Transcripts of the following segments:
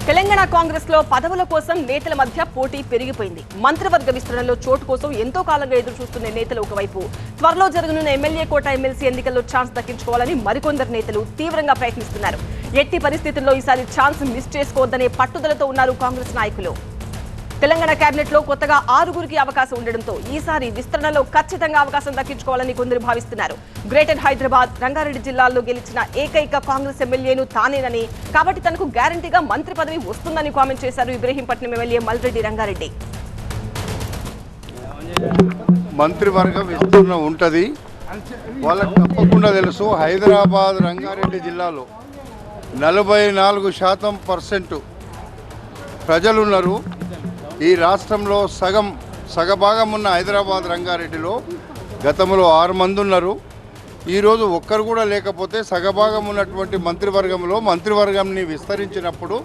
తెలంగాణ కాంగ్రెస్ లో పదవుల కోసం నేతల మధ్య పోటీ పెరిగిపోయింది. మంత్రివర్గ విస్తరణలో చోటు కోసం ఎంతో కాలంగా ఎదురు చూస్తున్న నేతలు ఒకవైపు, త్వరలో జరగనున్న ఎమ్మెల్యే కోట ఎమ్మెల్సీ ఎన్నికల్లో ఛాన్స్ దక్కించుకోవాలని మరికొందరు నేతలు తీవ్రంగా ప్రయత్నిస్తున్నారు. ఎట్టి పరిస్థితుల్లో ఈసారి ఛాన్స్ మిస్ చేసుకోవద్దనే పట్టుదలతో ఉన్నారు కాంగ్రెస్ నాయకులు. తెలంగాణ కేబినెట్ లో కొత్తగా 6గురికి అవకాశం ఉండడంతో ఈసారి విస్తరణలో ఖచ్చితంగా అవకాశం దక్కించుకోవాలని కొందరు భావిస్తున్నారు. గ్రేటర్ హైదరాబాద్, రంగారెడ్డి జిల్లాల్లో గెలిచిన ఏకైక కాంగ్రెస్ ఎమ్మెల్యేను తానేనని, కాబట్టి తనకు గ్యారంటీగా మంత్రి పదవి వస్తుందని కామెంట్ చేశారు ఇబ్రహీంపట్నం ఎమ్మెల్యే మల్రెడ్డి రంగారెడ్డి. మంత్రివర్గ విస్తరణ ఉంటది, వాళ్ళకి తప్పకుండా తెలుసు. హైదరాబాద్, రంగారెడ్డి జిల్లాలో 44% ప్రజలున్నారు. ఈ రాష్ట్రంలో సగభాగం ఉన్న హైదరాబాద్, రంగారెడ్డిలో గతంలో 6 మంది ఉన్నారు. ఈరోజు ఒక్కరు కూడా లేకపోతే సగభాగం ఉన్నటువంటి మంత్రివర్గంని విస్తరించినప్పుడు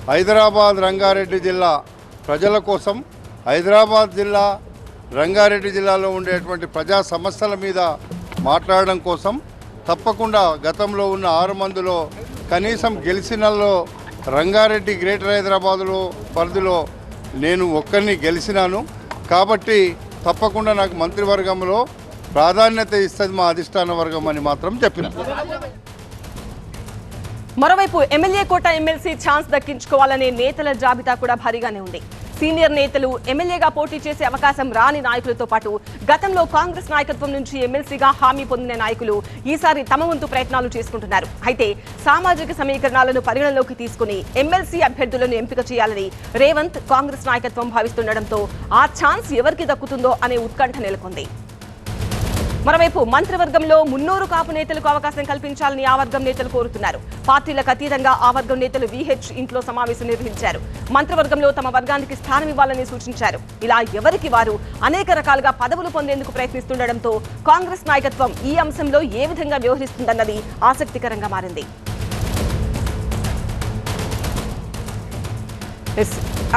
హైదరాబాద్, రంగారెడ్డి జిల్లా ప్రజల కోసం, హైదరాబాద్ జిల్లా, రంగారెడ్డి జిల్లాలో ఉండేటువంటి ప్రజా సమస్యల మీద మాట్లాడడం కోసం తప్పకుండా గతంలో ఉన్న 6 మందిలో కనీసం గెలిచినల్లో రంగారెడ్డి, గ్రేటర్ హైదరాబాదులో పరిధిలో నేను ఒక్కరిని గెలిచినాను. కాబట్టి తప్పకుండా నాకు మంత్రివర్గంలో ప్రాధాన్యత ఇస్తుంది మా అధిష్టాన వర్గం అని మాత్రం చెప్పిన. మరోవైపు ఎమ్మెల్యే కోట ఎమ్మెల్సీ ఛాన్స్ దక్కించుకోవాలనే నేతల జాబితా కూడా భారీగానే ఉంది. సీనియర్ నేతలు, ఎమ్మెల్యేగా పోటీ చేసే అవకాశం రాని నాయకులతో పాటు గతంలో కాంగ్రెస్ నాయకత్వం నుంచి ఎమ్మెల్సీగా హామీ పొందిన నాయకులు ఈసారి తమ వంతు ప్రయత్నాలు చేసుకుంటున్నారు. అయితే సామాజిక సమీకరణాలను పరిగణలోకి తీసుకుని ఎమ్మెల్సీ అభ్యర్థులను ఎంపిక చేయాలని రేవంత్, కాంగ్రెస్ నాయకత్వం భావిస్తుండటంతో ఆ ఛాన్స్ ఎవరికి దక్కుతుందో అనే ఉత్కంఠ నెలకొంది. మరోవైపు మంత్రివర్గంలో 300 కాపు నేతలకు అవకాశం కల్పించాలని ఆ వర్గం నేతలు కోరుతున్నారు. పార్టీలకు అతీతంగా ఆ వర్గం నేతలు విహెచ్ ఇంట్లో సమావేశం నిర్వహించారు. మంత్రివర్గంలో తమ వర్గానికి స్థానం ఇవ్వాలని సూచించారు. ఇలా ఎవరికి వారు అనేక రకాలుగా పదవులు పొందేందుకు ప్రయత్నిస్తుండటంతో కాంగ్రెస్ నాయకత్వం ఈ అంశంలో ఏ విధంగా వ్యవహరిస్తుందన్నది ఆసక్తికరంగా మారింది.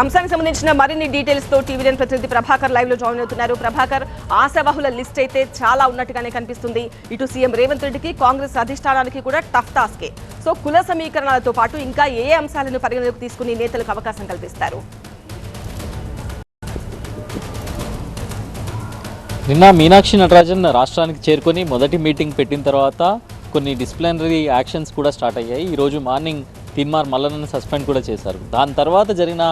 అంశానికి సంబంధించిన మరిన్ని డీటెయిల్స్ తో టీవీ10 ప్రతినిధి ప్రభాకర్ లైవ్ లో జాయిన్ అవుతున్నారు. ప్రభాకర్, ఆశావహుల లిస్ట్ అయితే చాలా ఉన్నట్టుగానే కనిపిస్తుంది. ఇటు సీఎం రేవంత్ రెడ్డికి, కాంగ్రెస్ అధిష్టానానికి కూడా టఫ్ టాస్కే. సో కుల సమీకరణలతో పాటు ఇంకా ఏ అంశాలను పరిగణలోకి తీసుకుని నేతలకు అవకాశం కల్పిస్తారు? నిన్న మీనాక్షి నటరాజన్ రాష్ట్రానికి చేరుకొని మొదటి మీటింగ్ పెట్టిన తర్వాత కొన్ని డిసిప్లినరీ యాక్షన్స్ కూడా స్టార్ట్ అయ్యాయి. ఈరోజు మార్నింగ్ తీన్మార్ మల్లన్నను సస్పెండ్ కూడా చేశారు. దాని తర్వాత జరిగిన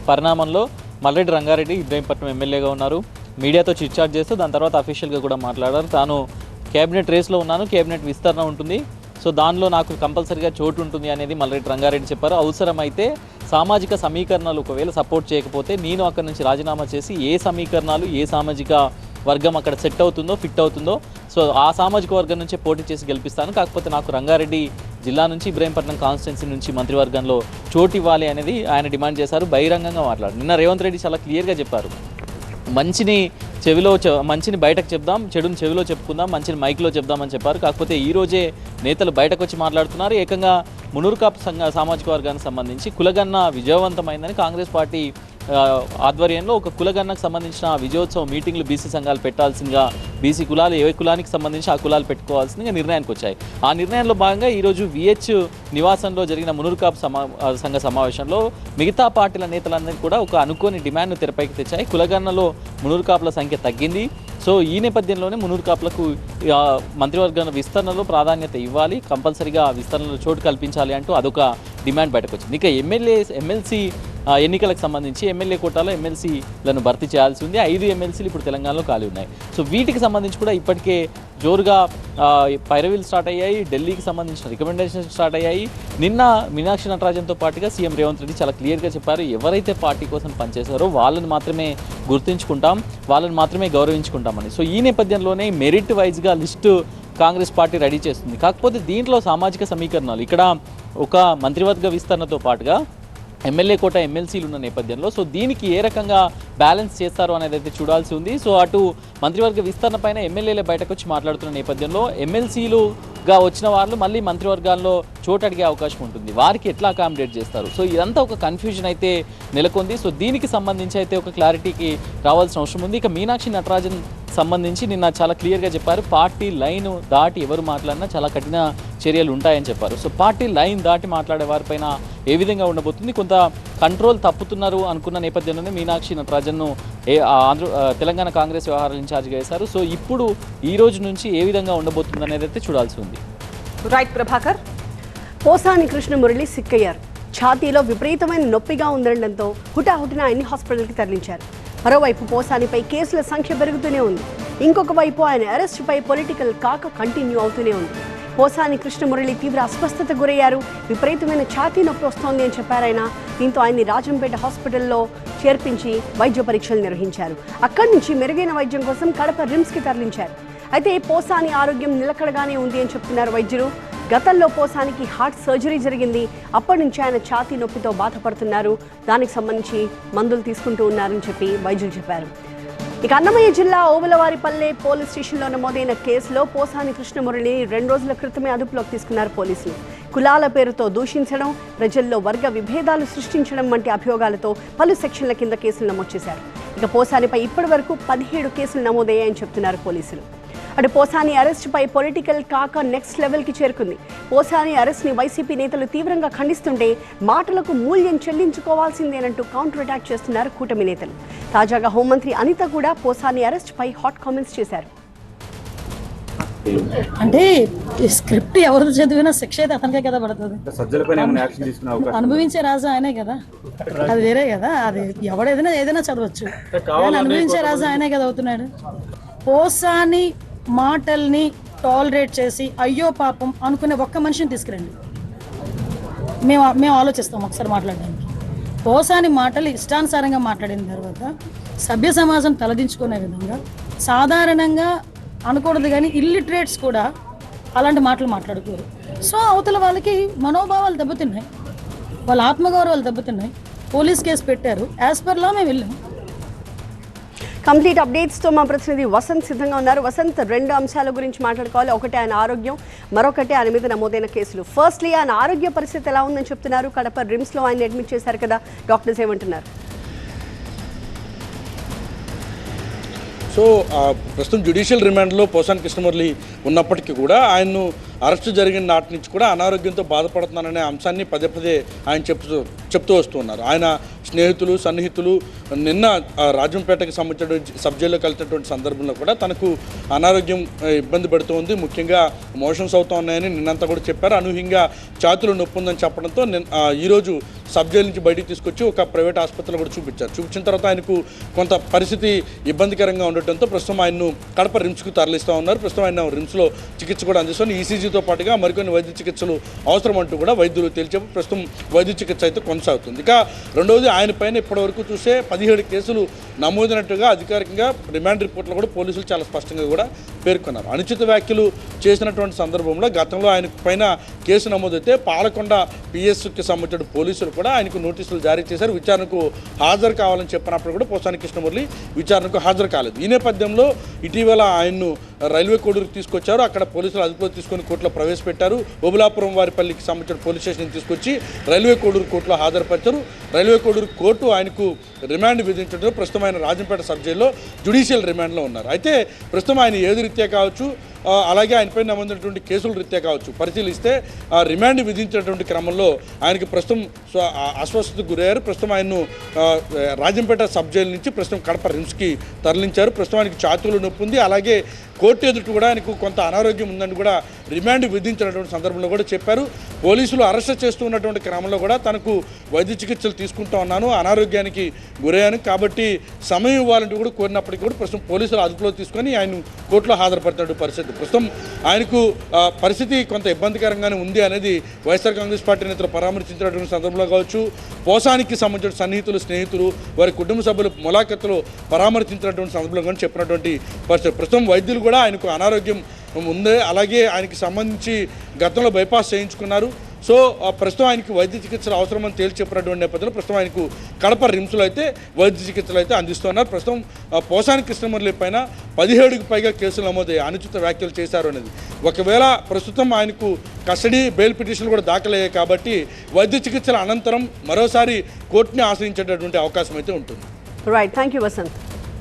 పరిణామంలో మల్రెడ్డి రంగారెడ్డి ఇబ్రహీంపట్నం ఎమ్మెల్యేగా ఉన్నారు. మీడియాతో చిట్చాట్ చేస్తూ దాని తర్వాత అఫీషియల్గా కూడా మాట్లాడారు. తాను కేబినెట్ రేస్లో ఉన్నాను, కేబినెట్ విస్తరణ ఉంటుంది, సో దానిలో నాకు కంపల్సరీగా చోటు ఉంటుంది అనేది మల్రెడ్డి రంగారెడ్డి చెప్పారు. అవసరమైతే సామాజిక సమీకరణాలు ఒకవేళ సపోర్ట్ చేయకపోతే నేను అక్కడి నుంచి రాజీనామా చేసి ఏ సమీకరణాలు, ఏ సామాజిక వర్గం అక్కడ సెట్ అవుతుందో, ఫిట్ అవుతుందో, సో ఆ సామాజిక వర్గం నుంచే పోటీ చేసి గెలిపిస్తాను. కాకపోతే నాకు రంగారెడ్డి జిల్లా నుంచి, ఇబ్రహీంపట్నం కాన్స్టిట్యున్సీ నుంచి మంత్రివర్గంలో చోటు ఇవ్వాలి అనేది ఆయన డిమాండ్ చేశారు. బహిరంగంగా మాట్లాడారు. నిన్న రేవంత్ రెడ్డి చాలా క్లియర్గా చెప్పారు, మంచిని బయటకు చెప్దాం, చెడుని చెవిలో చెప్పుకుందాం, మంచిని మైక్లో చెప్దామని చెప్పారు. కాకపోతే ఈరోజే నేతలు బయటకు వచ్చి మాట్లాడుతున్నారు. ఏకంగా మునూరు కాపు సామాజిక వర్గానికి సంబంధించి కులగన్న విజయవంతమైందని కాంగ్రెస్ పార్టీ ఆధ్వర్యంలో ఒక కులగన్నకు సంబంధించిన విజయోత్సవం మీటింగ్లు బీసీ సంఘాలు పెట్టాల్సిందిగా, బీసీ కులాలు ఏ కులానికి సంబంధించి ఆ కులాలు పెట్టుకోవాల్సిందిగా నిర్ణయానికి వచ్చాయి. ఆ నిర్ణయంలో భాగంగా ఈరోజు విహెచ్ నివాసంలో జరిగిన మునూరు కాపు సంఘ సమావేశంలో మిగతా పార్టీల నేతలందరినీ కూడా ఒక అనుకోని డిమాండ్ను తెరపైకి తెచ్చాయి. కులగన్నలో మునూరు కాపుల సంఖ్య తగ్గింది. సో ఈ నేపథ్యంలోనే మునూరు కాపులకు మంత్రివర్గ విస్తరణలో ప్రాధాన్యత ఇవ్వాలి, కంపల్సరీగా విస్తరణలో చోటు కల్పించాలి అంటూ అదొక డిమాండ్ బయటకు వచ్చింది. ఇక ఎమ్మెల్సీ ఎన్నికలకు సంబంధించి ఎమ్మెల్యే కోటాలో ఎమ్మెల్సీలను భర్తీ చేయాల్సి ఉంది. 5 ఎమ్మెల్సీలు ఇప్పుడు తెలంగాణలో ఖాళీ ఉన్నాయి. సో వీటికి సంబంధించి కూడా ఇప్పటికే జోరుగా పైరవీలు స్టార్ట్ అయ్యాయి. ఢిల్లీకి సంబంధించిన రికమెండేషన్స్ స్టార్ట్ అయ్యాయి. నిన్న మీనాక్షి నటరాజన్తో పాటుగా సీఎం రేవంత్ రెడ్డి చాలా క్లియర్గా చెప్పారు, ఎవరైతే పార్టీ కోసం పనిచేశారో వాళ్ళని మాత్రమే గుర్తుంచుకుంటాం, వాళ్ళని మాత్రమే గౌరవించుకుంటామని. సో ఈ నేపథ్యంలోనే మెరిట్ వైజ్గా లిస్టు కాంగ్రెస్ పార్టీ రెడీ చేస్తుంది. కాకపోతే దీంట్లో సామాజిక సమీకరణాలు, ఇక్కడ ఒక మంత్రివర్గ విస్తరణతో పాటుగా ఎమ్మెల్యే కోట ఎమ్మెల్సీలు ఉన్న నేపథ్యంలో సో దీనికి ఏ రకంగా బ్యాలెన్స్ చేస్తారో అనేది అయితే చూడాల్సి ఉంది. సో అటు మంత్రివర్గ విస్తరణ పైన ఎమ్మెల్యేలే బయటకు వచ్చి మాట్లాడుతున్న నేపథ్యంలో ఎమ్మెల్సీలుగా వచ్చిన వాళ్ళు మళ్ళీ మంత్రివర్గాల్లో చోటు అడిగే అవకాశం ఉంటుంది. వారికి ఎట్లా అకామిడేట్ చేస్తారు? సో ఇదంతా ఒక కన్ఫ్యూజన్ అయితే నెలకొంది. సో దీనికి సంబంధించి అయితే ఒక క్లారిటీకి రావాల్సిన అవసరం ఉంది. ఇక మీనాక్షి నటరాజన్ సంబంధించి నిన్న చాలా క్లియర్గా చెప్పారు. పార్టీ లైన్ దాటి ఎవరు మాట్లాడినా చాలా కఠిన చర్యలు ఉంటాయని చెప్పారు. సో పార్టీ లైన్ దాటి మాట్లాడే వారిపైన ఏ విధంగా ఉండబోతుంది, కొంత కంట్రోల్ తప్పుతున్నారు అనుకున్న నేపథ్యంలోనే మీనాక్షి నటరాజన్ను తెలంగాణ కాంగ్రెస్ వ్యవహారాల ఇన్ఛార్జ్గా వేశారు. సో ఇప్పుడు ఈ రోజు నుంచి ఏ విధంగా ఉండబోతుంది అనేది అయితే చూడాల్సి ఉంది. రైట్ ప్రభాకర్. పోసాని కృష్ణమురళి సిక్కయ్యారు. ఛాతీలో విపరీతమైన నొప్పిగా ఉందనడంతో హుటాహుటిన ఆయన్ని హాస్పిటల్కి తరలించారు. మరోవైపు పోసానిపై కేసుల సంఖ్య పెరుగుతూనే ఉంది. ఇంకొక వైపు ఆయన అరెస్టుపై పొలిటికల్ కాక కంటిన్యూ అవుతూనే ఉంది. పోసాని కృష్ణమురళి తీవ్ర అస్వస్థత గురయ్యారు. విపరీతమైన ఛాతీ నొప్పి వస్తోంది అని చెప్పారాయన. దీంతో ఆయన్ని రాజంపేట హాస్పిటల్లో చేర్పించి వైద్య పరీక్షలు నిర్వహించారు. అక్కడి నుంచి మెరుగైన వైద్యం కోసం కడప రిమ్స్కి తరలించారు. అయితే పోసాని ఆరోగ్యం నిలకడగానే ఉంది అని చెప్తున్నారు వైద్యులు. గతంలో పోసానికి హార్ట్ సర్జరీ జరిగింది. అప్పటి నుంచి ఆయన ఛాతీ నొప్పితో బాధపడుతున్నారు. దానికి సంబంధించి మందులు తీసుకుంటూ ఉన్నారని చెప్పి వైద్యులు చెప్పారు. ఇక అన్నమయ్య జిల్లా ఓబులవారిపల్లె పోలీస్ స్టేషన్లో నమోదైన కేసులో పోసాని కృష్ణమురళిని 2 రోజుల క్రితమే అదుపులోకి తీసుకున్నారు పోలీసులు. కులాల పేరుతో దూషించడం, ప్రజల్లో వర్గ విభేదాలు సృష్టించడం వంటి అభియోగాలతో పలు సెక్షన్ల కింద కేసులు నమోదు చేశారు. ఇక పోసానిపై ఇప్పటి వరకు 17 కేసులు నమోదయ్యాయని చెప్తున్నారు పోలీసులు. అటు పోసాని అరెస్టుపై పొలిటికల్ కాక నెక్స్ట్ లెవెల్కి చేరుకుంది. పోసాని అరెస్ట్ని వైసీపీ నేతలు తీవ్రంగా ఖండిస్తుంటే మాటలకు మూల్యం చెల్లించుకోవాల్సిందేనంటూ కౌంటర్ అటాక్ చేస్తున్నారు కూటమి నేతలు. తాజాగా హోంమంత్రి అనిత కూడా పోసాని అరెస్ట్పై హాట్ కామెంట్స్ చేశారు. అంటే స్క్రిప్ట్ ఎవరు చదివినా శిక్ష అయితే అతనికే కదా పడుతుంది. అనుభవించే రాజు ఆయనే కదా, అది వేరే కదా. అది ఏదైనా చదవచ్చు, అనుభవించే రాజు ఆయనే కదా అవుతున్నాడు. పోసాని మాటల్ని టాలరేట్ చేసి అయ్యో పాపం అనుకునే ఒక్క మనిషిని తీసుకురండి, మేము ఆలోచిస్తాం ఒకసారి మాట్లాడడానికి. పోసాని మాటలు ఇష్టానుసారంగా మాట్లాడిన తర్వాత సభ్య సమాజం తలదించుకునే విధంగా సాధారణంగా అనకూడదు, కానీ ఇల్లిటరేట్స్ కూడా అలాంటి మాటలు మాట్లాడుకోరు. సో అవతల వాళ్ళకి మనోభావాలు దెబ్బతిన్నాయి, వాళ్ళ ఆత్మగౌరవాలు దెబ్బతిన్నాయి. పోలీస్ కేసు పెట్టారు, యాజ్ పర్ లా మేము వెళ్ళాం. కంప్లీట్ అప్డేట్స్తో మా ప్రతినిధి వసంత్ సిద్ధంగా ఉన్నారు. వసంత్, 2 అంశాల గురించి మాట్లాడుకోవాలి. ఒకటి ఆయన ఆరోగ్యం, మరొకటి ఆయన మీద నమోదైన కేసులు. ఫస్ట్లీ ఆయన ఆరోగ్య పరిస్థితి ఎలా ఉందని చెప్తున్నారు? కడప రిమ్స్లో ఆయన అడ్మిట్ చేశారు కదా, డాక్టర్స్ ఏమంటున్నారు? సో ప్రస్తుతం జ్యుడిషియల్ రిమాండ్లో పోసాని కృష్ణమురళి ఉన్నప్పటికీ కూడా ఆయన్ను అరెస్టు జరిగిన నాటి నుంచి కూడా అనారోగ్యంతో బాధపడుతున్నారనే అంశాన్ని పదే పదే ఆయన చెప్తూ వస్తూ ఉన్నారు. ఆయన స్నేహితులు సన్నిహితులు నిన్న రాజంపేటకి సంబంధించిన సబ్ జైల్లో కలిసినటువంటి సందర్భంలో కూడా తనకు అనారోగ్యం ఇబ్బంది పడుతూ ఉంది, ముఖ్యంగా మోషన్స్ అవుతూ ఉన్నాయని నిన్నంతా కూడా చెప్పారు. అనూహ్యంగా ఛాతీలో నొప్పి ఉందని చెప్పడంతో ఈరోజు సబ్ జైలు నుంచి బయటికి తీసుకొచ్చి ఒక ప్రైవేట్ ఆసుపత్రిలో కూడా చూపించిన తర్వాత ఆయనకు కొంత పరిస్థితి ఇబ్బందికరంగా ఉండటంతో ప్రస్తుతం ఆయన్ను కడప రిమ్స్కు తరలిస్తూ ఉన్నారు. ప్రస్తుతం ఆయన రిమ్స్లో చికిత్స కూడా అందిస్తున్నారు. ఈసీజీతో పాటుగా మరికొన్ని వైద్య చికిత్సలు అవసరం అంటూ కూడా వైద్యులు తేల్చారు. ప్రస్తుతం వైద్య చికిత్స అయితే కొనసాగుతుంది. ఇక రెండవది, ఆయన పైన ఇప్పటివరకు చూసే 17 కేసులు నమోదైనట్టుగా అధికారికంగా రిమాండ్ రిపోర్ట్లో కూడా పోలీసులు చాలా స్పష్టంగా కూడా పేర్కొన్నారు. అనుచిత వ్యాఖ్యలు చేసినటువంటి సందర్భంలో గతంలో ఆయన పైన కేసు నమోదైతే పాలకొండ పిఎస్కి సంబంధించిన పోలీసులు కూడా ఆయనకు నోటీసులు జారీ చేశారు. విచారణకు హాజరు కావాలని చెప్పినప్పుడు కూడా పోసాని కృష్ణమురళి విచారణకు హాజరు కాలేదు. ఈ నేపథ్యంలో ఇటీవల ఆయన్ను రైల్వే కోడూరుకు తీసుకొచ్చారు. అక్కడ పోలీసులు అదుపులో తీసుకొని కోర్టులో ప్రవేశపెట్టారు. ఓబులాపురం వారిపల్లికి సంబంధించిన పోలీస్ స్టేషన్ తీసుకొచ్చి రైల్వే కోడూరు కోర్టులో హాజరుపరిచారు. రైల్వే కోడూరు కోర్టు ఆయనకు రిమాండ్ విధించడంతో ప్రస్తుతం ఆయన రాజంపేట సబ్ జైల్లో జ్యుడిషియల్ రిమాండ్లో ఉన్నారు. అయితే ప్రస్తుతం ఆయన ఏది రీత్యా కావచ్చు, అలాగే ఆయనపై నమోదైనటువంటి కేసుల రీత్యా కావచ్చు పరిశీలిస్తే రిమాండ్ విధించినటువంటి క్రమంలో ఆయనకి ప్రస్తుతం అస్వస్థతకు గురయ్యారు. ప్రస్తుతం ఆయన్ను రాజంపేట సబ్ జైలు నుంచి ప్రస్తుతం కడప రిమ్స్కి తరలించారు. ప్రస్తుతం ఆయనకి ఛాతీలో నొప్పి ఉంది, అలాగే కోర్టు ఎదుట కూడా ఆయనకు కొంత అనారోగ్యం ఉందని కూడా రిమాండ్ విధించినటువంటి సందర్భంలో కూడా చెప్పారు. పోలీసులు అరెస్ట్ చేస్తూ ఉన్నటువంటి క్రమంలో కూడా తనకు వైద్య చికిత్సలు తీసుకుంటూ ఉన్నాను, అనారోగ్యానికి గురయ్యాను, కాబట్టి సమయం ఇవ్వాలంటూ కూడా కోరినప్పటికీ కూడా ప్రస్తుతం పోలీసులు అదుపులో తీసుకొని ఆయన కోర్టులో హాజరుపడుతున్న పరిస్థితి. ప్రస్తుతం ఆయనకు పరిస్థితి కొంత ఇబ్బందికరంగానే ఉంది అనేది వైఎస్ఆర్ కాంగ్రెస్ పార్టీ నేతలు పరామర్శించినటువంటి సందర్భంలో కావచ్చు, పోసానికి సంబంధించిన సన్నిహితులు స్నేహితులు వారి కుటుంబ సభ్యులు ములాఖతులు పరామర్శించినటువంటి సందర్భంలో కానీ చెప్పినటువంటి పరిస్థితి. ప్రస్తుతం వైద్యులు కూడా ఆయనకు అనారోగ్యం ఉంది, అలాగే ఆయనకి సంబంధించి గతంలో బైపాస్ చేయించుకున్నారు. సో ప్రస్తుతం ఆయనకి వైద్య చికిత్సలు అవసరమని తేల్చి చెప్పినటువంటి నేపథ్యంలో ప్రస్తుతం ఆయనకు కడప రిమ్స్లో అయితే వైద్య చికిత్సలు అయితే అందిస్తున్నారు. ప్రస్తుతం పోసాని కృష్ణమురళి పైన 17కి పైగా కేసులు నమోదయ్యాయి, అనుచిత వ్యాఖ్యలు చేశారు అనేది. ఒకవేళ ప్రస్తుతం ఆయనకు కస్టడీ బెయిల్ పిటిషన్లు కూడా దాఖలయ్యాయి కాబట్టి వైద్య చికిత్సల అనంతరం మరోసారి కోర్టుని ఆశ్రయించేటటువంటి అవకాశం అయితే ఉంటుంది. Right, thank you Vasant.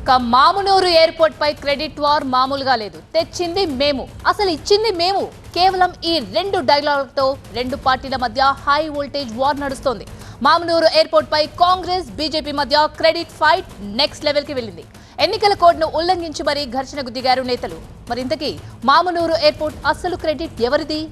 Mamunuru airport పై క్రెడిట్ వార్ మామూలుగా లేదు. తెచ్చింది మేము, అసలు ఇచ్చింది మేము. కేవలం ఈ 2 డైలాగులతో 2 పార్టీల మధ్య హై వోల్టేజ్ వార్ నడుస్తోంది. మామునూరు ఎయిర్పోర్ట్ పై కాంగ్రెస్ బీజేపీ మధ్య క్రెడిట్ ఫైట్ నెక్స్ట్ లెవెల్ కి వెళ్ళింది. ఎన్నికల కోడ్ను ఉల్లంఘించి మరీ ఘర్షణకు దిగారు నేతలు. మరింతకీ మామునూరు ఎయిర్పోర్ట్ అసలు క్రెడిట్ ఎవరిది?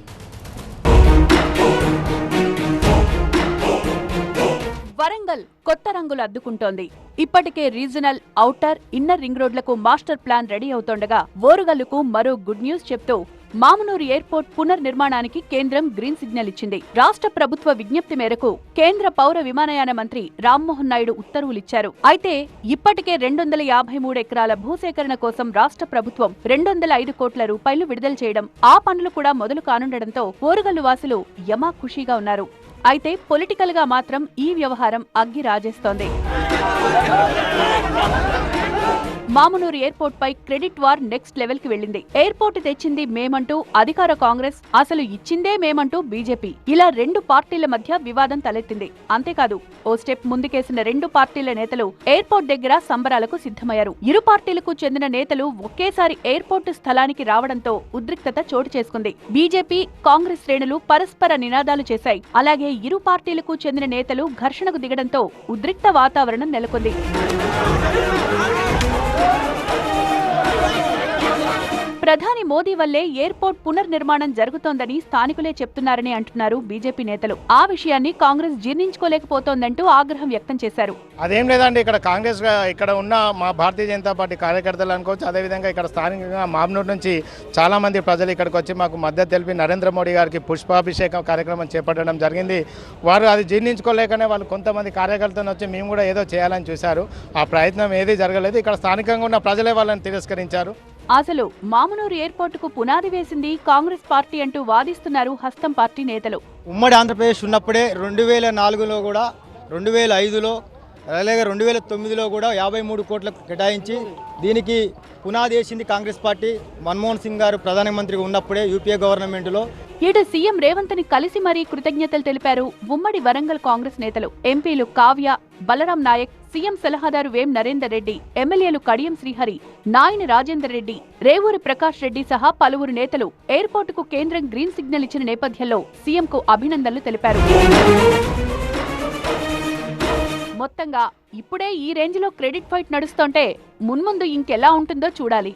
వరంగల్ కొత్త రంగులు అద్దుకుంటోంది. ఇప్పటికే రీజనల్, ఔటర్, ఇన్నర్ రింగ్ రోడ్లకు మాస్టర్ ప్లాన్ రెడీ అవుతుండగా ఓరుగల్లుకు మరో గుడ్ న్యూస్ చెప్తూ మామునూరు ఎయిర్పోర్ట్ పునర్నిర్మాణానికి కేంద్రం గ్రీన్ సిగ్నల్ ఇచ్చింది. రాష్ట్ర ప్రభుత్వ విజ్ఞప్తి మేరకు కేంద్ర పౌర విమానయాన మంత్రి రామ్మోహన్ నాయుడు ఉత్తర్వులిచ్చారు. అయితే ఇప్పటికే 253 ఎకరాల భూసేకరణ కోసం రాష్ట్ర ప్రభుత్వం 205 కోట్ల రూపాయలు విడుదల చేయడం, ఆ పనులు కూడా మొదలు కానుండడంతో ఓరుగల్లు వాసులు యమా ఖుషీగా ఉన్నారు. అయితే పొలిటికల్ గా మాత్రం ఈ వ్యవహారం అగ్గి రాజేస్తోంది. మామునూరు ఎయిర్పోర్ట్ పై క్రెడిట్ వార్ నెక్స్ట్ లెవెల్ కి వెళ్లింది. ఎయిర్పోర్ట్ తెచ్చింది మేమంటూ అధికార కాంగ్రెస్, అసలు ఇచ్చిందే మేమంటూ బీజేపీ, ఇలా 2 పార్టీల మధ్య వివాదం తలెత్తింది. అంతేకాదు, ఓ స్టెప్ ముందుకేసిన 2 పార్టీల నేతలు ఎయిర్పోర్ట్ దగ్గర సంబరాలకు సిద్ధమయ్యారు. ఇరు పార్టీలకు చెందిన నేతలు ఒకేసారి ఎయిర్పోర్ట్ స్థలానికి రావడంతో ఉద్రిక్తత చోటు చేసుకుంది. బీజేపీ, కాంగ్రెస్ శ్రేణులు పరస్పర నినాదాలు చేశాయి. అలాగే ఇరు పార్టీలకు చెందిన నేతలు ఘర్షణకు దిగడంతో ఉద్రిక్త వాతావరణం నెలకొంది. ప్రధాని మోదీ వల్లే ఎయిర్పోర్ట్ పునర్నిర్మాణం జరుగుతోందని స్థానికులే చెప్తున్నారని అంటున్నారు బీజేపీ నేతలు. ఆ విషయాన్ని కాంగ్రెస్ జీర్ణించుకోలేకపోతోందంటూ ఆగ్రహం వ్యక్తం చేశారు. అదేం లేదండి, ఇక్కడ కాంగ్రెస్ ఇక్కడ ఉన్న మా భారతీయ జనతా పార్టీ కార్యకర్తలు అనుకోవచ్చు. అదేవిధంగా ఇక్కడ స్థానికంగా మామ్నూరు నుంచి చాలా మంది ప్రజలు ఇక్కడికి వచ్చి మాకు మద్దతు తెలిపి నరేంద్ర మోడీ గారికి పుష్పాభిషేకం కార్యక్రమం చేపట్టడం జరిగింది. వారు అది జీర్ణించుకోలేకనే వాళ్ళు కొంతమంది కార్యకర్తలు వచ్చి మేము కూడా ఏదో చేయాలని చూశారు. ఆ ప్రయత్నం ఏదీ జరగలేదు. ఇక్కడ స్థానికంగా ఉన్న ప్రజలే వాళ్ళని తిరస్కరించారు. అసలు మామునూరు ఎయిర్పోర్టుకు పునాది వేసింది కాంగ్రెస్ పార్టీ అంటూ వాదిస్తున్నారు హస్తం పార్టీ నేతలు. ఉమ్మడి ఆంధ్రప్రదేశ్ ఉన్నప్పుడే 2004లో కూడా, 2005లో, అలాగే 2009లో కూడా 53 కోట్లకు కేటాయించి దీనికి పునాది వేసింది కాంగ్రెస్ పార్టీ. మన్మోహన్ సింగ్ గారు ప్రధానమంత్రిగా ఉన్నప్పుడే యూపీఏ గవర్నమెంట్లో. ఇటు సీఎం రేవంత్ ని కలిసి మరీ కృతజ్ఞతలు తెలిపారు ఉమ్మడి వరంగల్ కాంగ్రెస్ నేతలు. ఎంపీలు కావ్య, బలరాం నాయక్, సీఎం సలహాదారు వేం నరేందర్ రెడ్డి, ఎమ్మెల్యేలు కడియం శ్రీహరి, నాయని రాజేందర్ రెడ్డి, రేవూరి ప్రకాష్ రెడ్డి సహా పలువురు నేతలు ఎయిర్పోర్టుకు కేంద్రం గ్రీన్ సిగ్నల్ ఇచ్చిన నేపథ్యంలో సీఎంకు అభినందనలు తెలిపారు. మొత్తంగా ఇప్పుడే ఈ రేంజ్లో క్రెడిట్ ఫైట్ నడుస్తుంటే మున్ముందు ఇంకెలా ఉంటుందో చూడాలి.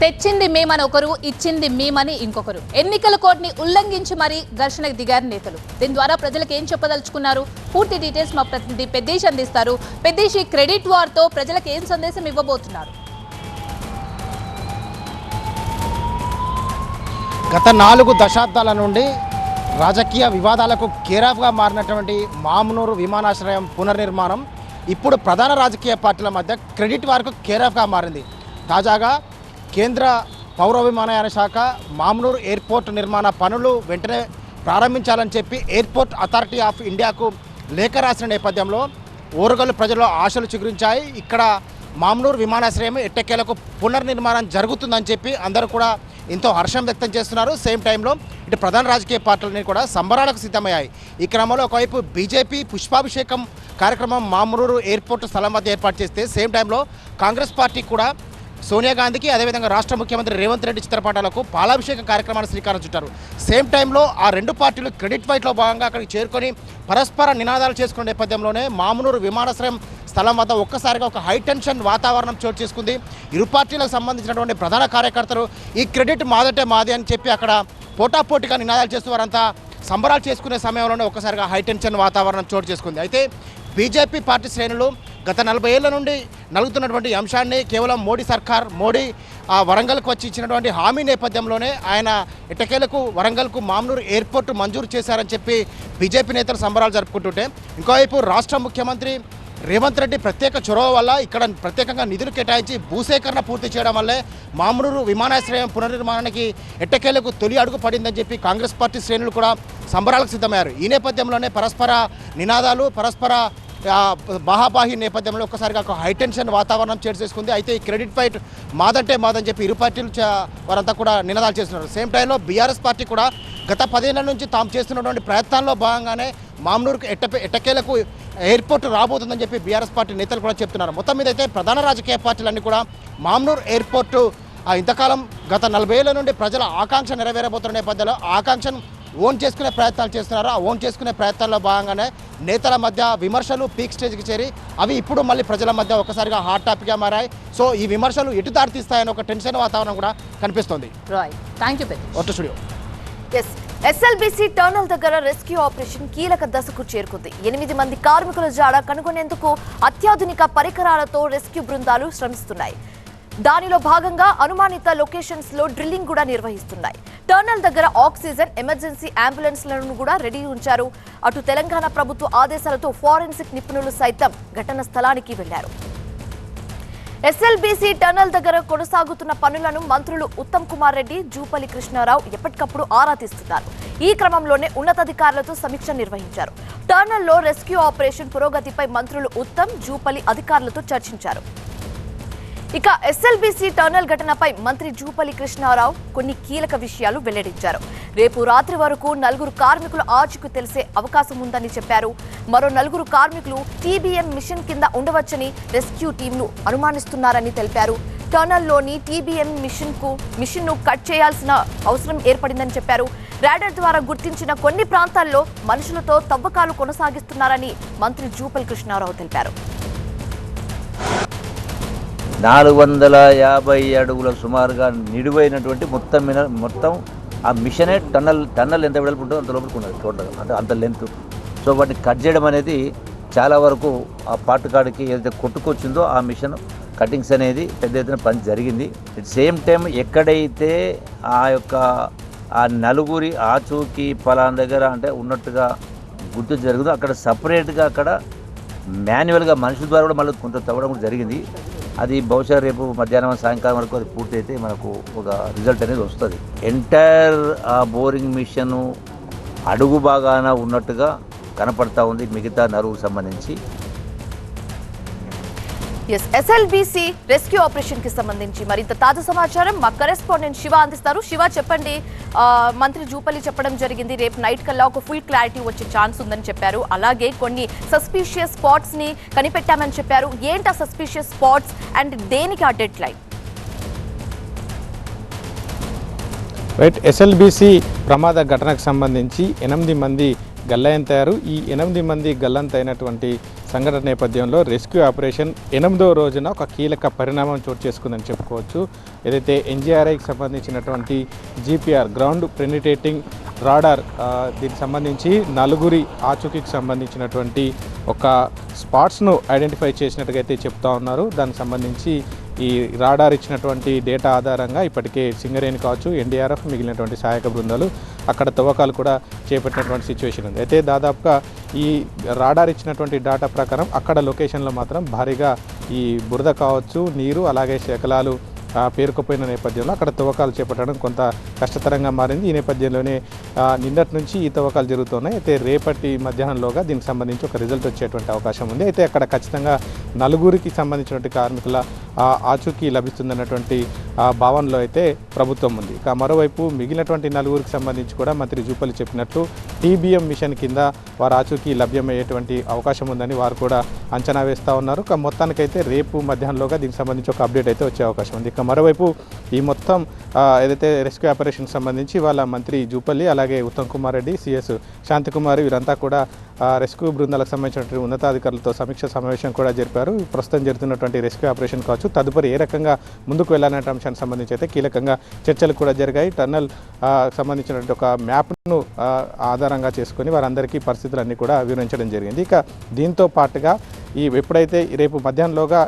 తెచ్చింది మేమని ఒకరు, ఇచ్చింది మేమని ఇంకొకరు. ఎన్నికల కోడ్ని ఉల్లంఘించి మరీ ఘర్షణకు దిగారు నేతలు. దీని ద్వారా ప్రజలకు ఏం చెప్పదలుచుకున్నారు? పూర్తి డీటెయిల్స్ మా ప్రతినిధి పెద్దేశ్ అందిస్తారు. పెద్దేశ్, ఈ క్రెడిట్ వార్తో ప్రజలకు ఏం సందేశం ఇవ్వబోతున్నారు? గత 4 దశాబ్దాల నుండి రాజకీయ వివాదాలకు కేరాఫ్గా మారినటువంటి మామునూరు విమానాశ్రయం పునర్నిర్మాణం ఇప్పుడు ప్రధాన రాజకీయ పార్టీల మధ్య క్రెడిట్ వార్కు కేరాఫ్గా మారింది. తాజాగా కేంద్ర పౌర విమానయాన శాఖ మామునూరు ఎయిర్పోర్ట్ నిర్మాణ పనులు వెంటనే ప్రారంభించాలని చెప్పి ఎయిర్పోర్ట్ అథారిటీ ఆఫ్ ఇండియాకు లేఖ రాసిన నేపథ్యంలో ఓరుగల్లు ప్రజల్లో ఆశలు చిగురించాయి. ఇక్కడ మామునూరు విమానాశ్రయం ఎట్టకేలకు పునర్నిర్మాణం జరుగుతుందని చెప్పి అందరూ కూడా ఎంతో హర్షం వ్యక్తం చేస్తున్నారు. సేమ్ టైంలో ఇటు ప్రధాన రాజకీయ పార్టీలని కూడా సంబరాలకు సిద్ధమయ్యాయి. ఈ క్రమంలో ఒకవైపు బీజేపీ పుష్పాభిషేకం కార్యక్రమం మామునూరు ఎయిర్పోర్ట్ స్థలం వద్ద ఏర్పాటు చేస్తే, సేమ్ టైంలో కాంగ్రెస్ పార్టీ కూడా సోనియా గాంధీకి, అదేవిధంగా రాష్ట్ర ముఖ్యమంత్రి రేవంత్ రెడ్డి చిత్రపటాలకు పాలాభిషేకం కార్యక్రమాన్ని శ్రీకారం చుట్టారు. సేమ్ టైంలో ఆ 2 పార్టీలు క్రెడిట్ ఫైట్లో భాగంగా అక్కడికి చేరుకొని పరస్పర నినాదాలు చేసుకునే నేపథ్యంలోనే మామునూరు విమానాశ్రయం స్థలం వద్ద ఒక్కసారిగా ఒక హై టెన్షన్ వాతావరణం చోటు చేసుకుంది. ఇరు పార్టీలకు సంబంధించినటువంటి ప్రధాన కార్యకర్తలు ఈ క్రెడిట్ మాదంటే మాది అని చెప్పి అక్కడ పోటాపోటీగా నినాదాలు చేస్తూ వారంతా సంబరాలు చేసుకునే సమయంలోనే ఒక్కసారిగా హై టెన్షన్ వాతావరణం చోటు చేసుకుంది. అయితే బీజేపీ పార్టీ శ్రేణులు గత 40 ఏళ్ల నుండి నలుగుతున్నటువంటి అంశాన్ని కేవలం మోడీ సర్కార్, మోడీ వరంగల్కు వచ్చి ఇచ్చినటువంటి హామీ నేపథ్యంలోనే ఆయన ఎట్టకేలకు వరంగల్కు మామునూరు ఎయిర్పోర్ట్ మంజూరు చేశారని చెప్పి బీజేపీ నేతలు సంబరాలు జరుపుకుంటుంటే, ఇంకోవైపు రాష్ట్ర ముఖ్యమంత్రి రేవంత్ రెడ్డి ప్రత్యేక చొరవ వల్ల ఇక్కడ ప్రత్యేకంగా నిధులు కేటాయించి భూసేకరణ పూర్తి చేయడం వల్లే మామునూరు విమానాశ్రయం పునర్నిర్మాణానికి ఎట్టకేలకు తొలి అడుగు పడిందని చెప్పి కాంగ్రెస్ పార్టీ శ్రేణులు కూడా సంబరాలకు సిద్ధమయ్యారు. ఈ నేపథ్యంలోనే పరస్పర నినాదాలు, పరస్పర బాహాబాహి నేపథ్యంలో ఒక్కసారిగా ఒక హైటెన్షన్ వాతావరణం చోటు చేసుకుంది. అయితే ఈ క్రెడిట్ ఫైట్ మాదంటే మాదని చెప్పి ఇరు పార్టీలు వారంతా కూడా నినాదాలు చేస్తున్నారు. సేమ్ టైంలో బీఆర్ఎస్ పార్టీ కూడా గత 10 ఏళ్ల నుంచి తాము చేస్తున్నటువంటి ప్రయత్నాల్లో భాగంగానే మామ్నూరుకు ఎట్టకేలకు ఎయిర్పోర్ట్ రాబోతుందని చెప్పి బీఆర్ఎస్ పార్టీ నేతలు కూడా చెప్తున్నారు. మొత్తం మీద అయితే ప్రధాన రాజకీయ పార్టీలన్నీ కూడా మామ్నూరు ఎయిర్పోర్టు ఇంతకాలం గత 40 ఏళ్ల నుండి ప్రజల ఆకాంక్ష నెరవేరబోతున్న నేపథ్యంలో ఆకాంక్షను ఓన్ చేసుకునే ప్రయత్నాలు చేస్తున్నారు. ఆ ఓన్ చేసుకునే ప్రయత్నాల్లో భాగంగానే నేతల మధ్య విమర్శలు పీక్ స్టేజ్కి చేరి అవి ఇప్పుడు మళ్ళీ ప్రజల మధ్య ఒకసారిగా హాట్ టాపిక్గా మారాయి. సో ఈ విమర్శలు ఎటు దారితీస్తాయని ఒక టెన్షన్ వాతావరణం కూడా కనిపిస్తుంది. ఎస్ఎల్బీసీ టర్నల్ దగ్గర రెస్క్యూ ఆపరేషన్ కీలక దశకు చేరుకుంది. 8 మంది కార్మికుల జాడ కనుగొనేందుకు అత్యాధునిక పరికరాలతో రెస్క్యూ బృందాలు శ్రమిస్తున్నాయి. దానిలో భాగంగా అనుమానిత లొకేషన్స్ లో డ్రిల్లింగ్ కూడా నిర్వహిస్తున్నాయి. టర్నల్ దగ్గర ఆక్సిజన్, ఎమర్జెన్సీ అంబులెన్స్లను కూడా రెడీ ఉంచారు. అటు తెలంగాణ ప్రభుత్వ ఆదేశాలతో ఫోరెన్సిక్ నిపుణులు సైతం ఘటన స్థలానికి వెళ్లారు. ఎస్ఎల్బీసీ టర్నల్ దగ్గర కొనసాగుతున్న పనులను మంత్రులు ఉత్తమ్ కుమార్ రెడ్డి, జూపల్లి కృష్ణారావు ఎప్పటికప్పుడు ఆరా తీస్తున్నారు. ఈ క్రమంలోనే ఉన్నతాధికారులతో సమీక్ష నిర్వహించారు. టర్నల్లో రెస్క్యూ ఆపరేషన్ పురోగతిపై మంత్రులు ఉత్తమ్, జూపల్లి అధికారులతో చర్చించారు. ఇక ఎస్ఎల్బీసీ టర్నల్ ఘటనపై మంత్రి జూపల్లి కృష్ణారావు కొన్ని కీలక విషయాలు వెల్లడించారు. రేపు రాత్రి వరకు 4 కార్మికుల ఆచూకీ తెలిసే అవకాశం ఉందని చెప్పారు. మరో 4 కార్మికులు టీబీఎం మిషన్ కింద ఉండవచ్చని రెస్క్యూ టీంను అనుమానిస్తున్నారని తెలిపారు. టర్నల్లోని టీబీఎం మిషన్ను కట్ చేయాల్సిన అవసరం ఏర్పడిందని చెప్పారు. రాడార్ ద్వారా గుర్తించిన కొన్ని ప్రాంతాల్లో మనుషులతో తవ్వకాలు కొనసాగిస్తున్నారని మంత్రి జూపల్లి కృష్ణారావు తెలిపారు. 450 అడుగుల సుమారుగా నిడివైనటువంటి మొత్తం ఆ మిషనే టన్నల్ ఎంత వెడల్పు ఉంటుందో అంత లోపలికి ఉన్నది టోటల్గా, అంటే అంత లెంత్. సో వాటిని కట్ చేయడం అనేది చాలా వరకు ఆ పార్ట్ కాడికి ఏదైతే కొట్టుకొచ్చిందో ఆ మిషన్ కటింగ్స్ అనేది పెద్ద ఎత్తున పని జరిగింది. అట్ సేమ్ టైం ఎక్కడైతే ఆ 4 ఆచూకీ పలానా దగ్గర అంటే ఉన్నట్టుగా గుర్తు జరుగుతుందో అక్కడ సపరేట్గా అక్కడ మాన్యువల్గా మనుషుల ద్వారా కూడా మళ్ళీ కొంత తవ్వడం కూడా జరిగింది. అది బహుశా రేపు మధ్యాహ్నం సాయంకాలం వరకు అది పూర్తయితే మనకు ఒక రిజల్ట్ అనేది వస్తుంది. ఎంటైర్ ఆ బోరింగ్ మిషన్ అడుగు బాగాన ఉన్నట్టుగా కనపడతా ఉంది మిగతా నరువుకు సంబంధించి. ఎస్ఎల్బీసీ రెస్క్యూ ఆపరేషన్ కి సంబంధించి మరింత తాజా సమాచారం మా కరెస్పాండెంట్ శివ అందిస్తారు. శివ, చెప్పండి. మంత్రి జూపల్లి చెప్పడం జరిగింది రేపు నైట్ కల్లా ఒక ఫుల్ క్లారిటీ వచ్చే ఛాన్స్ ఉందని చెప్పారు. అలాగే కొన్ని సస్పీషియస్ స్పాట్స్ ని కనిపెట్టామని చెప్పారు. ఏంటి ఆ సస్పీషియస్ స్పాట్స్ అండ్ దేనికి ఆ డెడ్ లైన్? రైట్, ఎస్ఎల్బీసీ ప్రమాద ఘటనకు సంబంధించి 8 మంది గల్లంతయ్యారు. ఈ 8 మంది గల్లంతైనటువంటి సంఘటన నేపథ్యంలో రెస్క్యూ ఆపరేషన్ 8వ రోజున ఒక కీలక పరిణామం చోటు చేసుకుందని చెప్పుకోవచ్చు. ఏదైతే ఎన్జీఆర్ఐకి సంబంధించినటువంటి జీపీఆర్ గ్రౌండ్ పెనిట్రేటింగ్ రాడార్ దీనికి సంబంధించి 4 ఆచూకీకి సంబంధించినటువంటి ఒక స్పాట్స్ను ఐడెంటిఫై చేసినట్టుగా అయితే చెప్తా ఉన్నారు. దానికి సంబంధించి ఈ రాడార్ ఇచ్చినటువంటి డేటా ఆధారంగా ఇప్పటికే సింగరేణి కావచ్చు, ఎన్డీఆర్ఎఫ్, మిగిలినటువంటి సహాయక బృందాలు అక్కడ తవ్వకాలు కూడా చేపట్టినటువంటి సిచ్యువేషన్ ఉంది. అయితే దాదాపుగా ఈ రాడార్ ఇచ్చినటువంటి డేటా ప్రకారం అక్కడ లొకేషన్లో మాత్రం భారీగా ఈ బురద కావచ్చు, నీరు, అలాగే శకలాలు పేరుకుపోయిన నేపథ్యంలో అక్కడ తవ్వకాలు చేపట్టడం కొంత కష్టతరంగా మారింది. ఈ నేపథ్యంలోనే నిన్నటి నుంచి ఈ తవ్వకాలు జరుగుతున్నాయి. అయితే రేపటి మధ్యాహ్నంలోగా దీనికి సంబంధించి ఒక రిజల్ట్ వచ్చేటువంటి అవకాశం ఉంది. అయితే అక్కడ ఖచ్చితంగా 4 సంబంధించినటువంటి కార్మికుల ఆచూకీ లభిస్తుందన్నటువంటి భావనలో అయితే ప్రభుత్వం ఉంది. ఇక మరోవైపు మిగిలినటువంటి 4 సంబంధించి కూడా మంత్రి జూపల్లి చెప్పినట్లు టీబీఎం మిషన్ కింద వారు ఆచూకీ లభ్యమయ్యేటువంటి అవకాశం ఉందని వారు కూడా అంచనా వేస్తూ ఉన్నారు. ఇక మొత్తానికైతే రేపు మధ్యాహ్నంలోగా దీనికి సంబంధించి ఒక అప్డేట్ అయితే వచ్చే అవకాశం ఉంది. ఇక మరోవైపు ఈ మొత్తం ఏదైతే రెస్క్యూ ఆపరేషన్ సంబంధించి వాళ్ళ మంత్రి జూపల్లి, అలాగే ఉత్తమ్ కుమార్ రెడ్డి, సిఎస్ శాంతికుమారి వీరంతా కూడా రెస్క్యూ బృందాలకు సంబంధించినటువంటి ఉన్నతాధికారులతో సమీక్ష సమావేశం కూడా జరిపారు. ప్రస్తుతం జరుగుతున్నటువంటి రెస్క్యూ ఆపరేషన్ కావచ్చు, తదుపరి ఏ రకంగా ముందుకు వెళ్ళాలనే అంశానికి సంబంధించి అయితే కీలకంగా చర్చలు కూడా జరిగాయి. టన్నల్ సంబంధించినటువంటి ఒక మ్యాప్ను ఆధారంగా చేసుకొని వారందరికీ పరిస్థితులన్నీ కూడా వివరించడం జరిగింది. ఇక దీంతో పాటుగా ఎప్పుడైతే రేపు మధ్యాహ్నంలోగా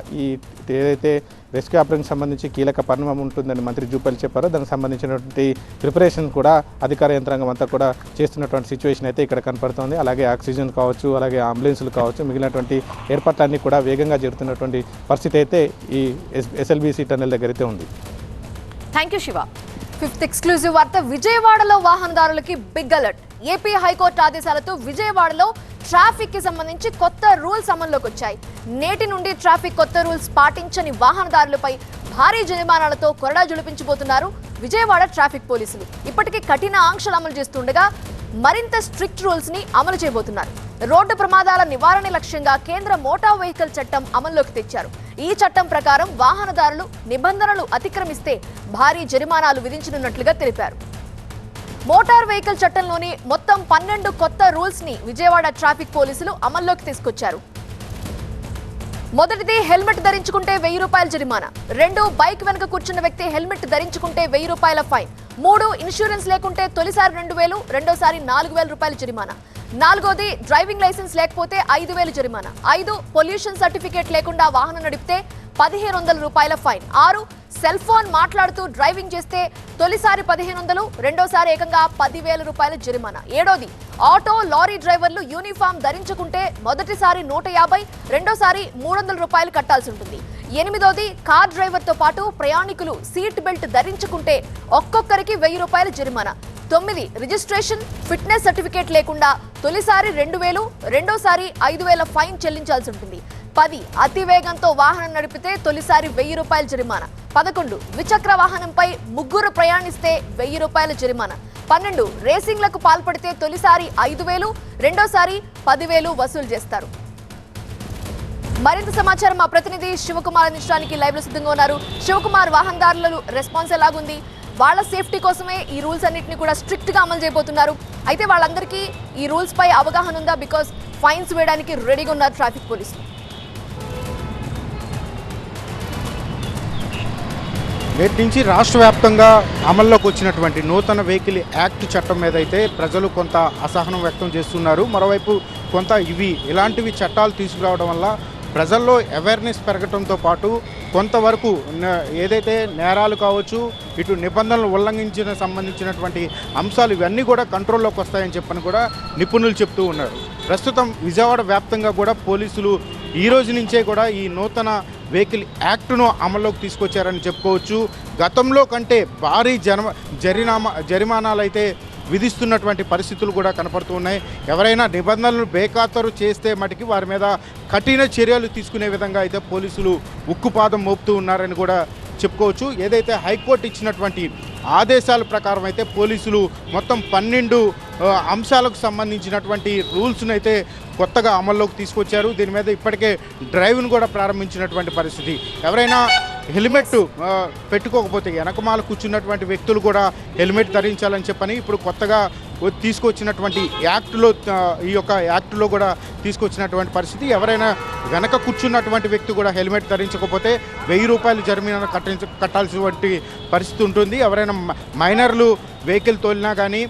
ఏదైతే రెస్క్యూ ఆపరేషన్ సంబంధించి కీలక పరిణామం ఉంటుందని మంత్రి జూపల్లి చెప్పారో దానికి సంబంధించినటువంటి ప్రిపరేషన్ కూడా అధికార యంత్రాంగం అంతా కూడా చేస్తున్నటువంటి సిచ్యువేషన్ అయితే ఇక్కడ కనపడుతోంది. అలాగే ఆక్సిజన్ కావచ్చు, అలాగే అంబులెన్సులు కావచ్చు, మిగిలినటువంటి ఏర్పాట్లన్నీ కూడా వేగంగా జరుగుతున్నటువంటి పరిస్థితి అయితే ఈ ఎస్ఎల్బీసీ టన్నెల్ దగ్గర అయితే ఉంది. Thank you Shiva. 5th exclusive వార్త. విజయవాడలో వాహనదారులకి బిగ్ అలర్ట్. ఏపీ హైకోర్టు ఆదేశాలతో విజయవాడలో ట్రాఫిక్ కి సంబంధించి కొత్త రూల్స్ అమల్లోకి వచ్చాయి. నేటి నుండి ట్రాఫిక్ కొత్త రూల్స్ పాటించని వాహనదారులపై భారీ జరిమానాలతో కొరడా జులిపించబోతున్నారు విజయవాడ ట్రాఫిక్ పోలీసులు. ఇప్పటికే కఠిన ఆంక్షలు అమలు చేస్తుండగా మరింత స్ట్రిక్ట్ రూల్స్ ని అమలు చేయబోతున్నారు. రోడ్డు ప్రమాదాల నివారణ లక్ష్యంగా కేంద్ర మోటార్ వెహికల్ చట్టం అమల్లోకి తెచ్చారు. ఈ చట్టం ప్రకారం వాహనదారులు నిబంధనలు అతిక్రమిస్తే భారీ జరిమానాలు విధించనున్నట్లుగా తెలిపారు. మోటార్ వెహికల్ చట్టంలోని మొత్తం 12 కొత్త రూల్స్ ని విజయవాడ ట్రాఫిక్ పోలీసులు అమల్లోకి తీసుకొచ్చారు. మొదటిది హెల్మెట్ ధరించుకుంటే 1000 రూపాయల జరిమానా. 2 బైక్ వెనుక కూర్చున్న వ్యక్తి హెల్మెట్ ధరించుకుంటే 1000 రూపాయల ఫైన్. 3 ఇన్సూరెన్స్ లేకుంటే తొలిసారి 2000, రెండోసారి 4000 రూపాయల జరిమానా. 4ది డ్రైవింగ్ లైసెన్స్ లేకపోతే 5000 జరిమానా. 5 పొల్యూషన్ సర్టిఫికేట్ లేకుండా వాహనం నడిపితే 1500 రూపాయల ఫైన్. 6 సెల్ ఫోన్ మాట్లాడుతూ డ్రైవింగ్ చేస్తే తొలిసారి 1500, రెండోసారి ఏకంగా 10,000 రూపాయల జరిమానా. 7ది ఆటో లారీ డ్రైవర్లు యూనిఫామ్ ధరించుకుంటే మొదటిసారి 150, రెండోసారి 300 రూపాయలు కట్టాల్సి ఉంటుంది. 8ది కార్ డ్రైవర్తో పాటు ప్రయాణికులు సీట్ బెల్ట్ ధరించుకుంటే ఒక్కొక్కరికి 1000 రూపాయల జరిమానా. 9 రిజిస్ట్రేషన్ ఫిట్నెస్ సర్టిఫికేట్ లేకుండా తొలిసారి 2000, రెండోసారి 5000 ఫైన్ చెల్లించాల్సి ఉంటుంది. 10 అతి వేగంతో వాహనం నడిపితే తొలిసారి 1000 రూపాయల జరిమానా. 11 ద్విచక్ర వాహనంపై 3 ప్రయాణిస్తే 1000 రూపాయల జరిమానా. 12 రేసింగ్లకు పాల్పడితే తొలిసారి 5000, రెండోసారి 10,000 వసూలు చేస్తారు. మరింత సమాచారం మా ప్రతినిధి శివకుమార్ అందించడానికి లైవ్ లో సిద్ధంగా ఉన్నారు. శివకుమార్, వాహనదారుల రెస్పాన్స్ ఎలాగుంది? వాళ్ళ సేఫ్టీ కోసమే ఈ రూల్స్ అన్నింటినీ కూడా స్ట్రిక్ట్ గా అమలు చేయబోతున్నారు. అయితే వాళ్ళందరికీ ఈ రూల్స్ పై అవగాహన ఉందా? బికాస్ ఫైన్స్ వేయడానికి రెడీగా ఉన్నారు ట్రాఫిక్ పోలీసులు. నేటి నుంచి రాష్ట్ర వ్యాప్తంగా అమల్లోకి వచ్చినటువంటి నూతన వెహికల్ యాక్ట్ చట్టం మీద అయితే ప్రజలు కొంత అసహనం వ్యక్తం చేస్తున్నారు. మరోవైపు కొంత ఇలాంటివి చట్టాలు తీసుకురావడం వల్ల ప్రజల్లో అవేర్నెస్ పెరగడంతో పాటు కొంతవరకు ఏదైతే నేరాలు కావచ్చు, ఇటు నిబంధనలు ఉల్లంఘించిన సంబంధించినటువంటి అంశాలు ఇవన్నీ కూడా కంట్రోల్లోకి వస్తాయని చెప్పని కూడా నిపుణులు చెప్తూ ఉన్నారు. ప్రస్తుతం విజయవాడ వ్యాప్తంగా కూడా పోలీసులు ఈ రోజు నుంచే కూడా ఈ నూతన వెహికల్ యాక్ట్ను అమల్లోకి తీసుకొచ్చారని చెప్పుకోవచ్చు. గతంలో కంటే భారీ జరిమానాలు అయితే విధిస్తున్నటువంటి పరిస్థితులు కూడా కనపడుతూ ఉన్నాయి. ఎవరైనా నిబంధనలు బేఖాతరు చేస్తే మటుకి వారి మీద కఠిన చర్యలు తీసుకునే విధంగా అయితే పోలీసులు ఉక్కుపాదం మోపుతూ ఉన్నారని కూడా చెప్పుకోవచ్చు. ఏదైతే హైకోర్టు ఇచ్చినటువంటి ఆదేశాల ప్రకారం అయితే పోలీసులు మొత్తం 12 అంశాలకు సంబంధించినటువంటి రూల్స్ను అయితే కొత్తగా అమల్లోకి తీసుకొచ్చారు. దీని మీద ఇప్పటికే డ్రైవ్ను కూడా ప్రారంభించినటువంటి పరిస్థితి. ఎవరైనా హెల్మెట్ పెట్టుకోకపోతే వెనకమాల కూర్చున్నటువంటి వ్యక్తులు కూడా హెల్మెట్ ధరించాలని చెప్పని ఇప్పుడు కొత్తగా తీసుకొచ్చినటువంటి ఈ యొక్క యాక్ట్లో కూడా తీసుకొచ్చినటువంటి పరిస్థితి. ఎవరైనా వెనక కూర్చున్నటువంటి వ్యక్తి కూడా హెల్మెట్ ధరించకపోతే 1000 రూపాయలు జరిమానా కట్టాల్సినటువంటి పరిస్థితి ఉంటుంది. ఎవరైనా మైనర్లు వెహికల్ తోలినా కానీ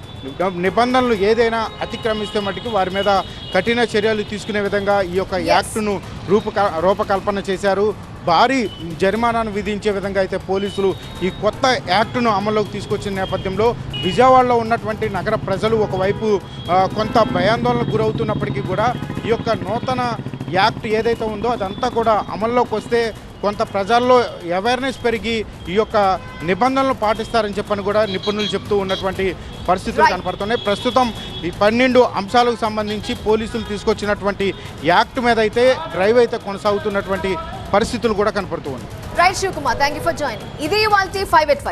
నిబంధనలు ఏదైనా అతిక్రమిస్తే మటుకు వారి మీద కఠిన చర్యలు తీసుకునే విధంగా ఈ యొక్క యాక్ట్ను రూపకల్పన చేశారు. భారీ జరిమానాను విధించే విధంగా అయితే పోలీసులు ఈ కొత్త యాక్ట్ను అమల్లోకి తీసుకొచ్చిన నేపథ్యంలో విజయవాడలో ఉన్నటువంటి నగర ప్రజలు ఒకవైపు కొంత భయాందోళనకు గురవుతున్నప్పటికీ కూడా ఈ యొక్క నూతన యాక్ట్ ఏదైతే ఉందో అదంతా కూడా అమల్లోకి వస్తే కొంత ప్రజల్లో అవేర్నెస్ పెరిగి ఈ యొక్క నిబంధనలు పాటిస్తారని చెప్పని కూడా నిపుణులు చెప్తూ ఉన్నటువంటి పరిస్థితులు కనపడుతున్నాయి. ప్రస్తుతం ఈ 12 అంశాలకు సంబంధించి పోలీసులు తీసుకొచ్చినటువంటి యాక్ట్ మీద అయితే డ్రైవ్ అయితే కొనసాగుతున్నటువంటి పరిస్థితులు కూడా కనపడుతూ ఉన్నాయి. Right Shivakumar, thank you for joining. ఇది ఇవాల్టి 5 at 5.